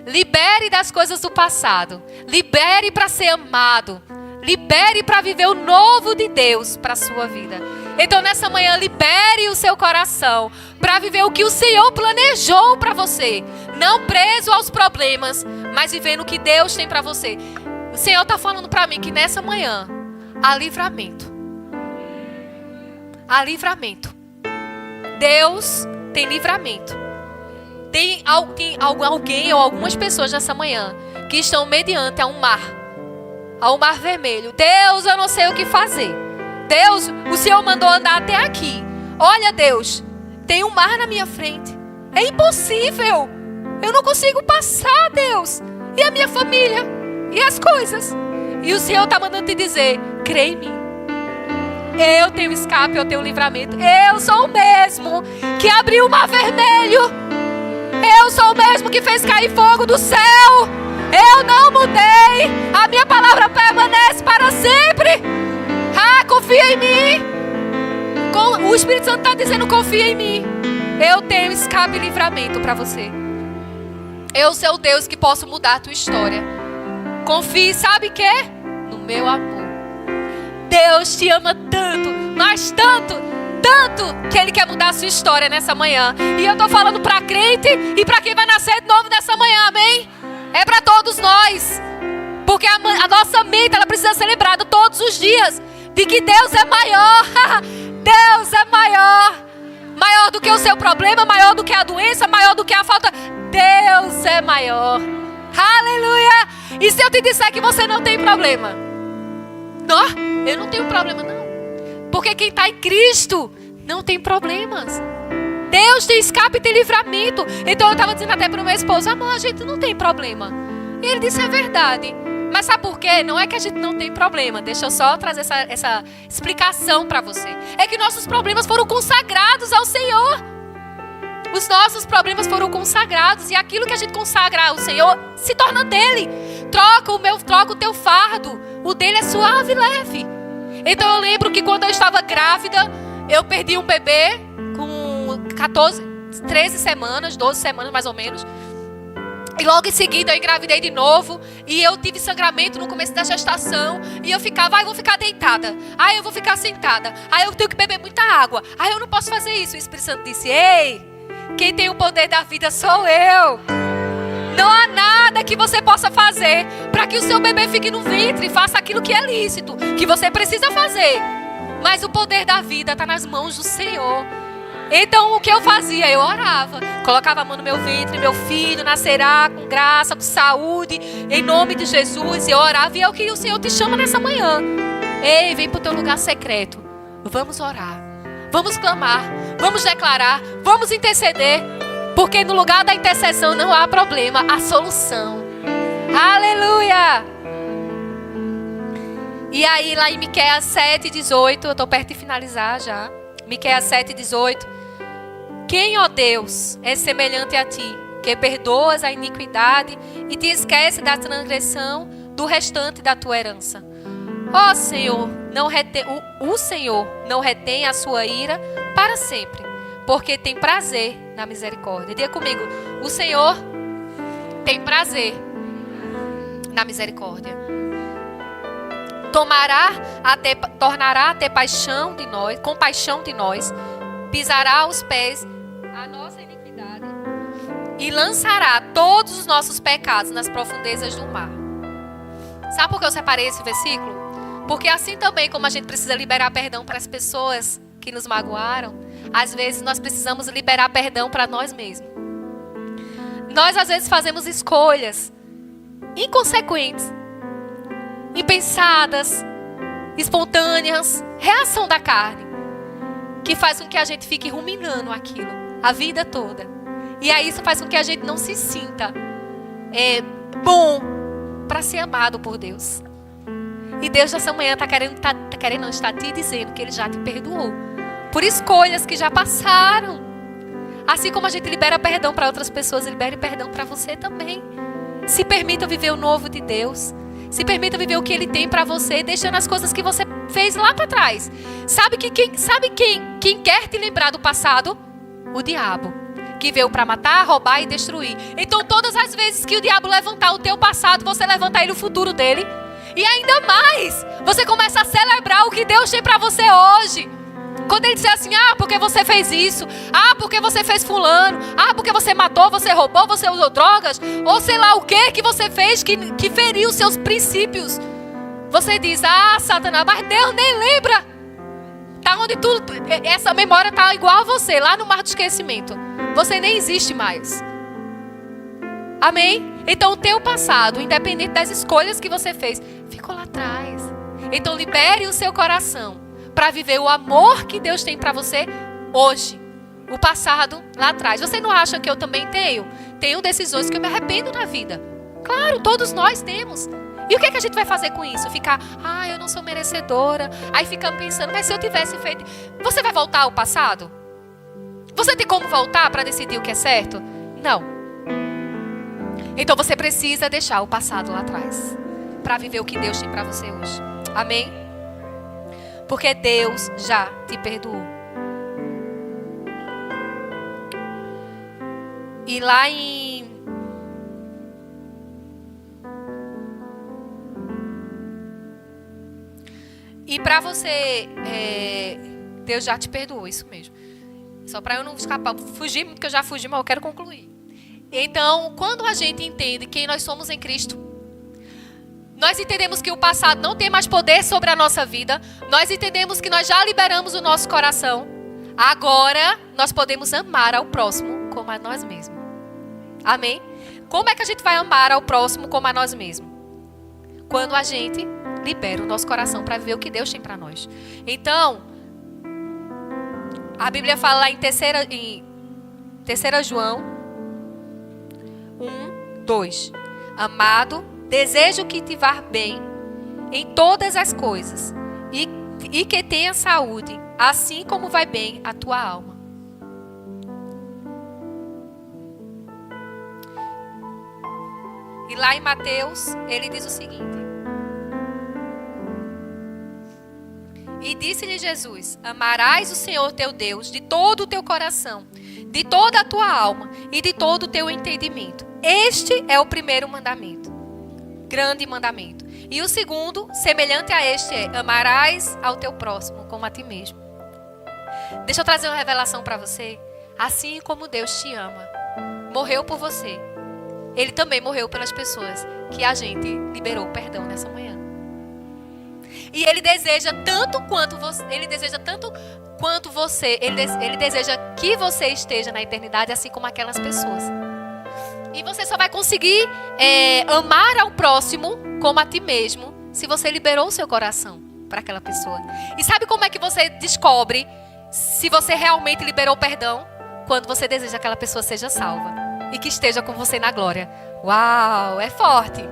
Libere das coisas do passado. Libere para ser amado. Libere para viver o novo de Deus para a sua vida. Então nessa manhã, libere o seu coração para viver o que o Senhor planejou para você. Não preso aos problemas, mas vivendo o que Deus tem para você. O Senhor está falando para mim que nessa manhã há livramento. Há livramento. Deus tem livramento. Tem alguém ou algumas pessoas nessa manhã que estão mediante a um mar vermelho. Deus, eu não sei o que fazer. Deus, o Senhor mandou andar até aqui. Olha, Deus, tem um mar na minha frente. É impossível. Eu não consigo passar, Deus. E a minha família? E as coisas? E o Senhor está mandando te dizer: crê em mim. Eu tenho escape, eu tenho livramento. Eu sou o mesmo que abriu o mar vermelho. Eu sou o mesmo que fez cair fogo do céu. Eu não mudei. A minha palavra permanece para sempre. Confia em mim. O Espírito Santo está dizendo, confia em mim. Eu tenho escape e livramento para você. Eu sou o Deus que posso mudar a tua história. Confie, sabe o quê? No meu amor. Deus te ama tanto, mas tanto, que Ele quer mudar a sua história nessa manhã. E eu estou falando para crente e para quem vai nascer de novo nessa manhã, amém? É para todos nós. Porque a nossa mente, ela precisa ser lembrada todos os dias de que Deus é maior. Deus é maior. Maior do que o seu problema, maior do que a doença, maior do que a falta. Deus é maior. Aleluia. E se eu te disser que você não tem problema? Não, eu não tenho problema não. Porque quem está em Cristo não tem problemas. Deus tem escape e tem livramento. Então eu estava dizendo até para o meu esposo, amor, a gente não tem problema. E ele disse, é verdade. Mas sabe por quê? Não é que a gente não tem problema. Deixa eu só trazer essa explicação para você. É que nossos problemas foram consagrados ao Senhor. Os nossos problemas foram consagrados. E aquilo que a gente consagra ao Senhor se torna dele. Troca o teu fardo. O dele é suave e leve. Então eu lembro que quando eu estava grávida, eu perdi um bebê com 13 semanas, 12 semanas mais ou menos. E logo em seguida eu engravidei de novo. E eu tive sangramento no começo da gestação. E eu ficava, eu vou ficar deitada. Eu vou ficar sentada. Eu tenho que beber muita água. Eu não posso fazer isso. O Espírito Santo disse, ei, quem tem o poder da vida sou eu. Não há nada que você possa fazer para que o seu bebê fique no ventre e faça aquilo que é lícito, que você precisa fazer. Mas o poder da vida está nas mãos do Senhor. Então o que eu fazia? Eu orava, colocava a mão no meu ventre, meu filho nascerá com graça, com saúde, em nome de Jesus. E eu orava, e é o que o Senhor te chama nessa manhã. Ei, vem para o teu lugar secreto. Vamos orar, vamos clamar, vamos declarar, vamos interceder. Porque no lugar da intercessão não há problema, há solução. Aleluia! E aí lá em Miqueias 7:18, eu estou perto de finalizar já. Miqueias 7:18. Quem, ó Deus, é semelhante a ti, que perdoas a iniquidade e te esquece da transgressão do restante da tua herança. Ó Senhor, o Senhor não retém a sua ira para sempre, porque tem prazer na misericórdia. Diga comigo, o Senhor tem prazer na misericórdia. Tornará a ter compaixão de nós, pisará aos pés a nossa iniquidade e lançará todos os nossos pecados nas profundezas do mar. Sabe por que eu separei esse versículo? Porque assim também como a gente precisa liberar perdão para as pessoas que nos magoaram, às vezes nós precisamos liberar perdão para nós mesmos. Nós às vezes fazemos escolhas inconsequentes, impensadas, espontâneas, reação da carne, que faz com que a gente fique ruminando aquilo a vida toda. E aí isso faz com que a gente não se sinta bom para ser amado por Deus. E Deus nessa manhã está te dizendo que Ele já te perdoou por escolhas que já passaram. Assim como a gente libera perdão para outras pessoas, libere perdão para você também. Se permita viver o novo de Deus. Se permita viver o que Ele tem para você, deixando as coisas que você fez lá para trás. Sabe quem quer te lembrar do passado? O diabo, que veio para matar, roubar e destruir. Então todas as vezes que o diabo levantar o teu passado, você levanta ele o futuro dele. E ainda mais, você começa a celebrar o que Deus tem para você hoje. Quando ele disser assim, porque você fez isso, porque você fez fulano, porque você matou, você roubou, você usou drogas, ou sei lá o que você fez que feriu os seus princípios. Você diz, Satanás, mas Deus nem lembra. Tá onde tudo, essa memória tá igual a você, lá no mar do esquecimento. Você nem existe mais. Amém? Então o teu passado, independente das escolhas que você fez, ficou lá atrás. Então libere o seu coração para viver o amor que Deus tem para você hoje. O passado lá atrás. Você não acha que eu também tenho? Tenho decisões que eu me arrependo na vida. Claro, todos nós temos. E o que é que a gente vai fazer com isso? Ficar, eu não sou merecedora. Aí fica pensando, mas se eu tivesse feito... Você vai voltar ao passado? Você tem como voltar para decidir o que é certo? Não. Então você precisa deixar o passado lá atrás para viver o que Deus tem para você hoje. Amém? Porque Deus já te perdoou. E lá em... E para você... Deus já te perdoou, isso mesmo. Só para eu não escapar, fugir muito, que eu já fugi, mas eu quero concluir. Então, quando a gente entende quem nós somos em Cristo, nós entendemos que o passado não tem mais poder sobre a nossa vida. Nós entendemos que nós já liberamos o nosso coração. Agora, nós podemos amar ao próximo como a nós mesmos. Amém? Como é que a gente vai amar ao próximo como a nós mesmos? Quando a gente libera o nosso coração para viver o que Deus tem para nós. Então, a Bíblia fala lá em 3 João 1:2. Amado, desejo que te vá bem em todas as coisas e que tenha saúde, assim como vai bem a tua alma. E lá em Mateus, ele diz o seguinte: e disse-lhe Jesus: amarás o Senhor teu Deus de todo o teu coração, de toda a tua alma e de todo o teu entendimento. Este é o primeiro mandamento, grande mandamento. E o segundo, semelhante a este, é: amarás ao teu próximo como a ti mesmo. Deixa eu trazer uma revelação para você. Assim como Deus te ama, morreu por você, Ele também morreu pelas pessoas que a gente liberou perdão nessa manhã. E Ele deseja tanto quanto você, Ele deseja que você esteja na eternidade, assim como aquelas pessoas. E você só vai conseguir amar ao próximo como a ti mesmo se você liberou o seu coração para aquela pessoa. E sabe como é que você descobre se você realmente liberou perdão? Quando você deseja que aquela pessoa seja salva e que esteja com você na glória. Uau, é forte.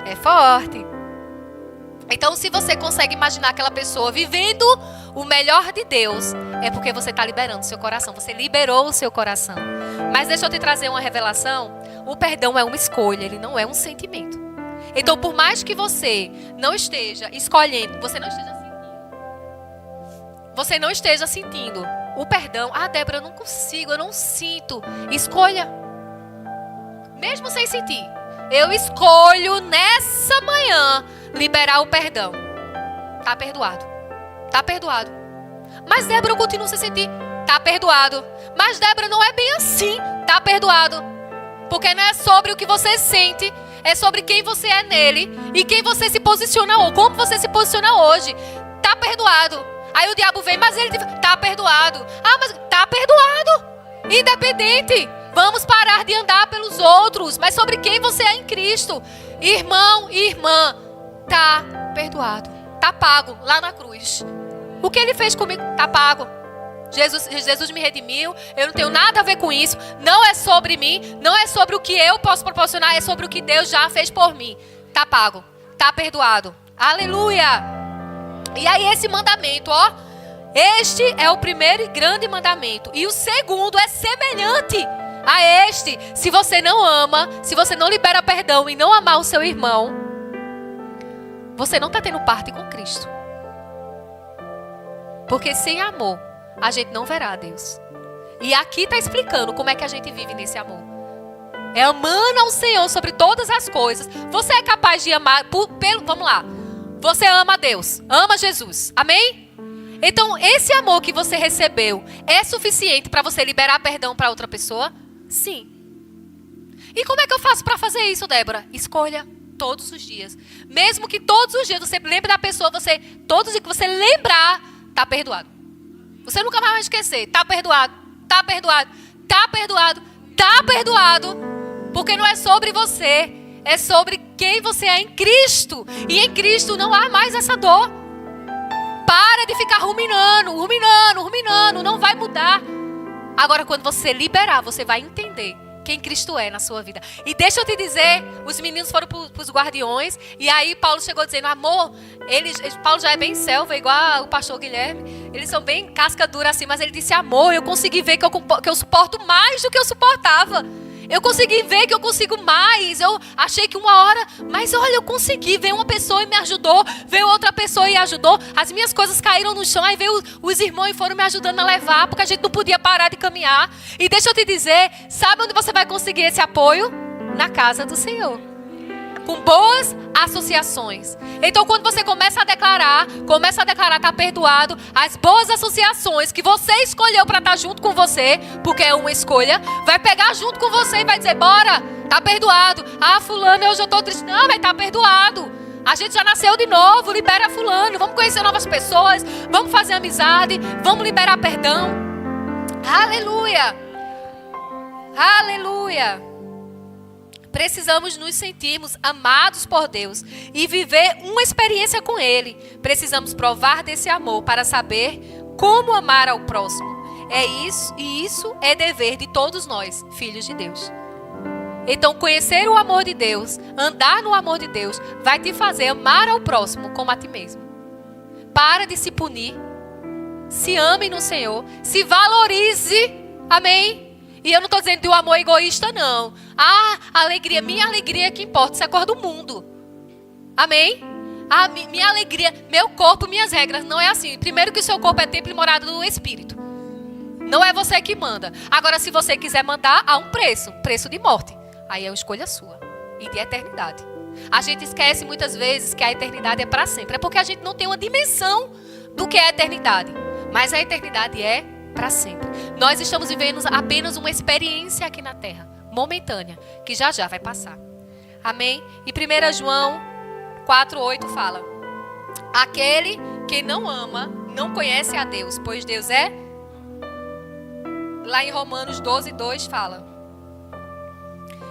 É forte. Então, se você consegue imaginar aquela pessoa vivendo o melhor de Deus, é porque você está liberando o seu coração. Você liberou o seu coração. Mas deixa eu te trazer uma revelação. O perdão é uma escolha, ele não é um sentimento. Então, por mais que você não esteja escolhendo, você não esteja sentindo o perdão. Débora, eu não consigo, eu não sinto. Escolha. Mesmo sem sentir. Eu escolho nessa manhã liberar o perdão. Tá perdoado. Tá perdoado. Mas Débora, eu continuo sem sentir. Tá perdoado. Mas Débora, não é bem assim. Tá perdoado. Porque não é sobre o que você sente, é sobre quem você é nele e quem você se posiciona hoje, como você se posiciona hoje. Tá perdoado. Aí o diabo vem, mas ele tá perdoado. Mas tá perdoado. Independente. Vamos parar de andar pelos outros, mas sobre quem você é em Cristo. Irmão e irmã, tá perdoado. Tá pago lá na cruz. O que ele fez comigo tá pago. Jesus me redimiu. Eu não tenho nada a ver com isso. Não é sobre mim. Não é sobre o que eu posso proporcionar. É sobre o que Deus já fez por mim. Tá pago. Tá perdoado. Aleluia. E aí esse mandamento, este é o primeiro e grande mandamento. E o segundo é semelhante a este. Se você não ama, se você não libera perdão e não amar o seu irmão, você não está tendo parte com Cristo. Porque sem amor, a gente não verá a Deus. E aqui está explicando como é que a gente vive nesse amor. É amando ao Senhor sobre todas as coisas. Você é capaz de amar, vamos lá. Você ama a Deus, ama Jesus, amém? Então esse amor que você recebeu é suficiente para você liberar perdão para outra pessoa? Sim. E como é que eu faço para fazer isso, Débora? Escolha todos os dias. Mesmo que todos os dias você lembre da pessoa, todos os dias que você lembrar, tá perdoado. Você nunca mais vai esquecer. Tá perdoado, tá perdoado, tá perdoado, tá perdoado. Porque não é sobre você, é sobre quem você é em Cristo. E em Cristo não há mais essa dor. Para de ficar ruminando, não vai mudar. Agora, quando você liberar, você vai entender quem Cristo é na sua vida. E deixa eu te dizer, os meninos foram para os guardiões, e aí Paulo chegou dizendo, amor, Paulo já é bem selva, igual o pastor Guilherme, eles são bem casca dura assim, mas ele disse, amor, eu consegui ver que eu suporto mais do que eu suportava. Eu consegui ver que eu consigo mais. Eu achei que uma hora, mas olha, eu consegui. Veio uma pessoa e me ajudou. Veio outra pessoa e ajudou. As minhas coisas caíram no chão. Aí veio os irmãos e foram me ajudando a levar, porque a gente não podia parar de caminhar. E deixa eu te dizer, sabe onde você vai conseguir esse apoio? Na casa do Senhor. Com boas associações. Então quando você começa a declarar, tá perdoado, as boas associações que você escolheu para estar junto com você, porque é uma escolha, vai pegar junto com você e vai dizer, bora, tá perdoado. Ah, fulano, hoje eu tô triste. Não, vai estar perdoado. A gente já nasceu de novo, libera fulano, vamos conhecer novas pessoas, vamos fazer amizade, vamos liberar perdão. Aleluia. Aleluia. Precisamos nos sentirmos amados por Deus e viver uma experiência com Ele. Precisamos provar desse amor para saber como amar ao próximo. É isso, e isso é dever de todos nós, filhos de Deus. Então, conhecer o amor de Deus, andar no amor de Deus, vai te fazer amar ao próximo como a ti mesmo. Para de se punir. Se ame no Senhor. Se valorize. Amém? E eu não estou dizendo de um amor egoísta, não. Ah, alegria, minha alegria é que importa. Isso é cor do mundo. Amém? Ah, minha alegria, meu corpo, minhas regras. Não é assim. Primeiro que o seu corpo é templo e morada do Espírito. Não é você que manda. Agora, se você quiser mandar, há um preço de morte. Aí é uma escolha sua e de eternidade. A gente esquece muitas vezes que a eternidade é para sempre. É porque a gente não tem uma dimensão do que é a eternidade. Mas a eternidade é para sempre. Nós estamos vivendo apenas uma experiência aqui na terra, momentânea, que já já vai passar. Amém? E 1 João 4:8 fala: aquele que não ama, não conhece a Deus, pois Deus é... Lá em Romanos 12:2 fala: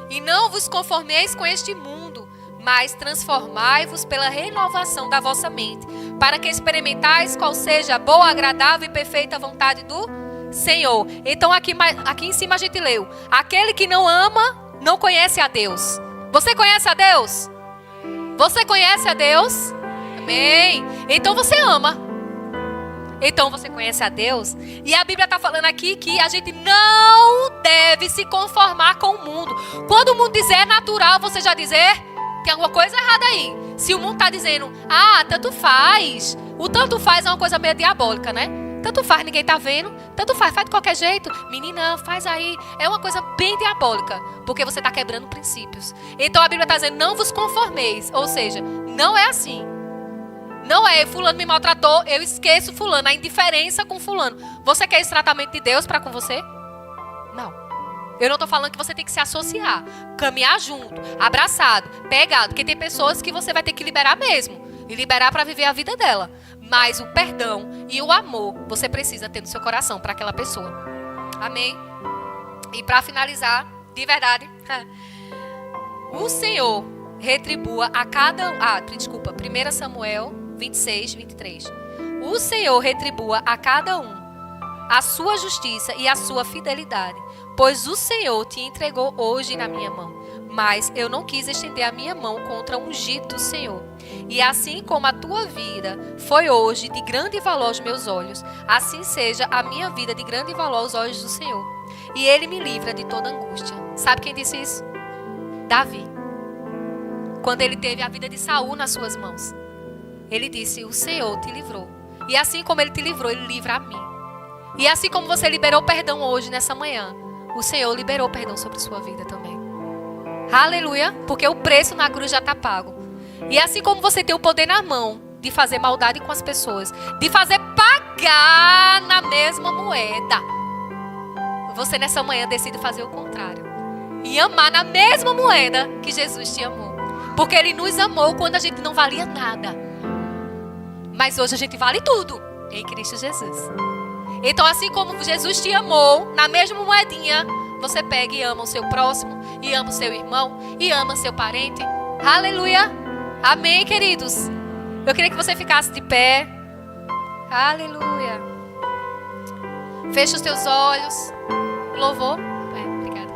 e não vos conformeis com este mundo, mas transformai-vos pela renovação da vossa mente, para que experimentais qual seja a boa, agradável e perfeita vontade do Senhor. Então aqui em cima a gente leu: aquele que não ama, não conhece a Deus. Você conhece a Deus? Você conhece a Deus? Amém. Então você ama. Então você conhece a Deus. E a Bíblia está falando aqui que a gente não deve se conformar com o mundo. Quando o mundo dizer é natural, você já dizer, tem alguma coisa errada aí. Se o mundo está dizendo, ah, tanto faz. O tanto faz é uma coisa meio diabólica, né? Tanto faz, ninguém está vendo. Tanto faz de qualquer jeito. Menina, faz aí. É uma coisa bem diabólica. Porque você está quebrando princípios. Então a Bíblia está dizendo, não vos conformeis. Ou seja, não é assim. Não é, fulano me maltratou, eu esqueço fulano. A indiferença com fulano. Você quer esse tratamento de Deus para com você? Não. Eu não estou falando que você tem que se associar. Caminhar junto, abraçado, pegado. Porque tem pessoas que você vai ter que liberar mesmo. E liberar para viver a vida dela. Mas o perdão e o amor você precisa ter no seu coração para aquela pessoa. Amém? E para finalizar, de verdade, o Senhor retribua a cada... 1 Samuel 26:23. O Senhor retribua a cada um a sua justiça e a sua fidelidade, pois o Senhor te entregou hoje na minha mão. Mas eu não quis estender a minha mão contra o ungido do Senhor. E assim como a tua vida foi hoje de grande valor aos meus olhos, assim seja a minha vida de grande valor aos olhos do Senhor. E Ele me livra de toda angústia. Sabe quem disse isso? Davi. Quando ele teve a vida de Saul nas suas mãos. Ele disse, o Senhor te livrou. E assim como Ele te livrou, Ele livra a mim. E assim como você liberou perdão hoje, nessa manhã, o Senhor liberou perdão sobre sua vida também. Aleluia, porque o preço na cruz já está pago. E assim como você tem o poder na mão de fazer maldade com as pessoas, de fazer pagar na mesma moeda, você nessa manhã decide fazer o contrário. E amar na mesma moeda que Jesus te amou. Porque Ele nos amou quando a gente não valia nada. Mas hoje a gente vale tudo em Cristo Jesus. Então assim como Jesus te amou, na mesma moedinha, você pega e ama o seu próximo, e ama o seu irmão, e ama o seu parente. Aleluia. Amém, queridos. Eu queria que você ficasse de pé. Aleluia. Feche os teus olhos. Louvor. Obrigada.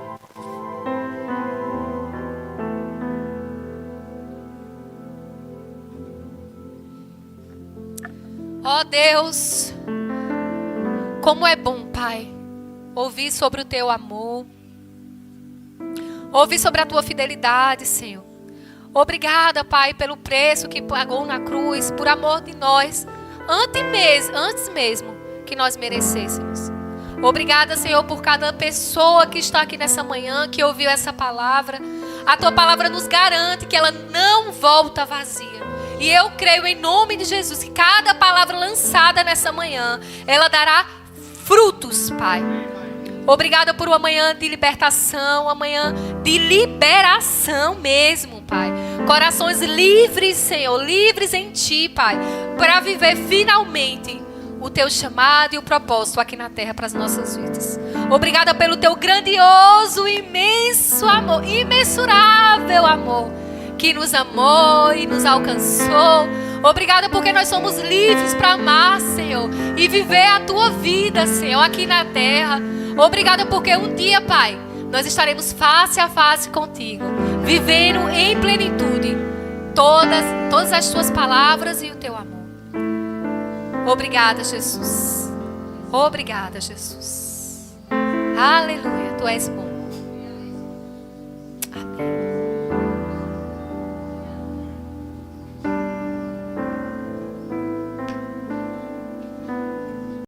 Ó Deus, como é bom, Pai, ouvir sobre o teu amor, ouvir sobre a tua fidelidade, Senhor. Obrigada, Pai, pelo preço que pagou na cruz, por amor de nós, antes mesmo que nós merecêssemos. Obrigada, Senhor, por cada pessoa que está aqui nessa manhã, que ouviu essa palavra. A tua palavra nos garante que ela não volta vazia. E eu creio em nome de Jesus que cada palavra lançada nessa manhã, ela dará frutos, Pai. Obrigada por uma manhã de libertação, uma manhã de liberação mesmo, Pai. Corações livres, Senhor, livres em Ti, Pai, para viver finalmente o Teu chamado e o propósito aqui na terra para as nossas vidas. Obrigada pelo Teu grandioso, imenso amor, imensurável amor, que nos amou e nos alcançou. Obrigada porque nós somos livres para amar, Senhor, e viver a Tua vida, Senhor, aqui na terra. Obrigada porque um dia, Pai, nós estaremos face a face contigo, vivendo em plenitude todas as Tuas palavras e o Teu amor. Obrigada, Jesus. Obrigada, Jesus. Aleluia, Tu és bom.